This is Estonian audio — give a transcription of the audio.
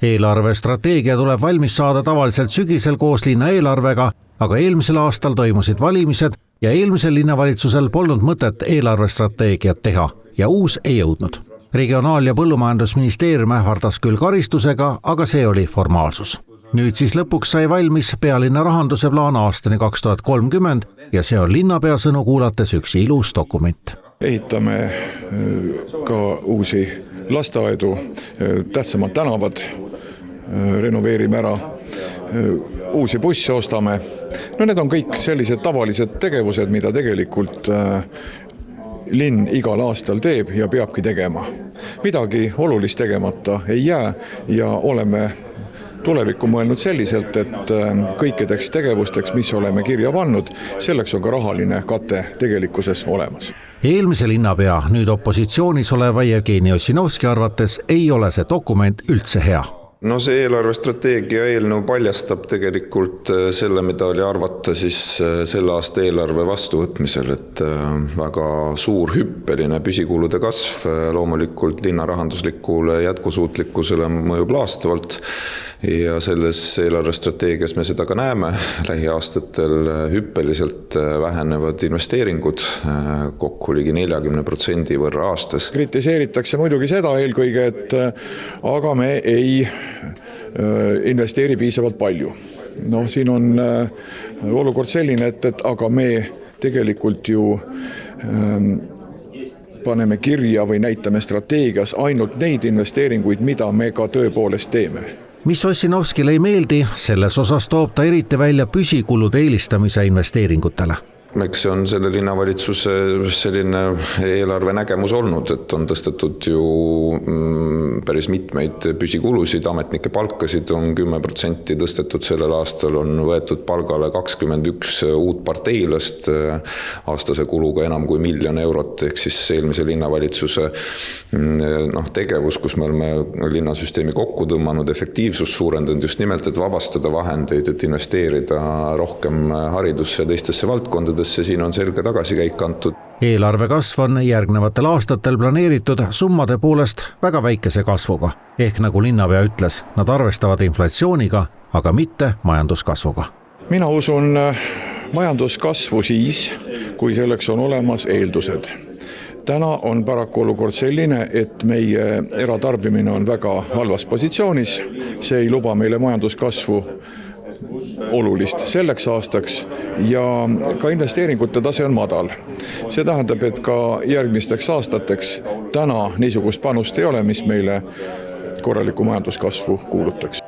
Eelarvestrateegia tuleb valmis saada tavaliselt sügisel koos linna eelarvega, aga eelmisel aastal toimusid valimised ja eelmisel linnavalitsusel polnud mõtet eelarvestrateegiat teha ja uus ei jõudnud. Regionaal- ja põllumajandusministeerium ähvardas küll karistusega, aga see oli formaalsus. Nüüd siis lõpuks sai valmis pealinna rahanduse plaan aastani 2030 ja see on linnapea sõnu kuulates üks ilus dokument. Ehitame ka uusi lasteaedu, tähtsamad tänavad renoveerime ära, uusi busse ostame. No need on kõik sellised tavalised tegevused, mida tegelikult linn igal aastal teeb ja peabki tegema. Midagi olulist tegemata ei jää ja oleme tulevikku mõelnud selliselt, et kõikideks tegevusteks, mis oleme kirja pannud, selleks on ka rahaline kate tegelikkuses olemas. Eelmise linnapea, nüüd opositsioonis oleva Jevgeni Ossinovski arvates ei ole see dokument üldse hea. No see eelarvestrateegia eelnõu paljastab tegelikult selle, mida oli arvata siis selle aasta eelarve vastuvõtmisel, et väga suur hüppeline püsikulude kasv loomulikult linna rahanduslikule jätkusuutlikkusele mõjub laastavalt ja selles eelarvestrateegias me seda ka näeme. Lähiaastatel hüppeliselt vähenevad investeeringud kokku ligi 40% võrra aastas. Kritiseeritakse muidugi seda eelkõige, et aga me ei investeeri piisavalt palju. No siin on olukord selline, et aga me tegelikult ju paneme kirja või näitame strateegias ainult neid investeeringuid, mida me ka tõepoolest teeme. Mis Ossinovskile ei meeldi, selles osas toob ta eriti välja püsikulude eelistamise investeeringutele. Eks see on selle linnavalitsuse selline eelarve nägemus olnud, et on tõstetud ju päris mitmeid püsikulusid, ametnike palkasid on 10% tõstetud sellel aastal, on võetud palgale 21 uut parteilast aastase kuluga enam kui 1 000 000 eurot, ehk siis eelmise linnavalitsuse tegevus, kus me oleme linnasüsteemi kokku tõmmanud, efektiivsus suurendanud just nimelt, et vabastada vahendeid, et investeerida rohkem haridusse ja teistesse valdkondadesse. Siin on selge tagasikäik antud. Eelarve kasv on järgnevatel aastatel planeeritud summade poolest väga väikese kasvuga. Ehk nagu linnapea ütles, nad arvestavad inflatsiooniga, aga mitte majanduskasvuga. Mina usun majanduskasvu siis, kui selleks on olemas eeldused. Täna on paraku olukord selline, et meie eratarbimine on väga halvas positsioonis. See ei luba meile majanduskasvu olulist selleks aastaks ja ka investeeringute tase on madal. See tähendab, et ka järgmisteks aastateks täna niisugust panust ei ole, mis meile korralikku majanduskasvu kuulutaks.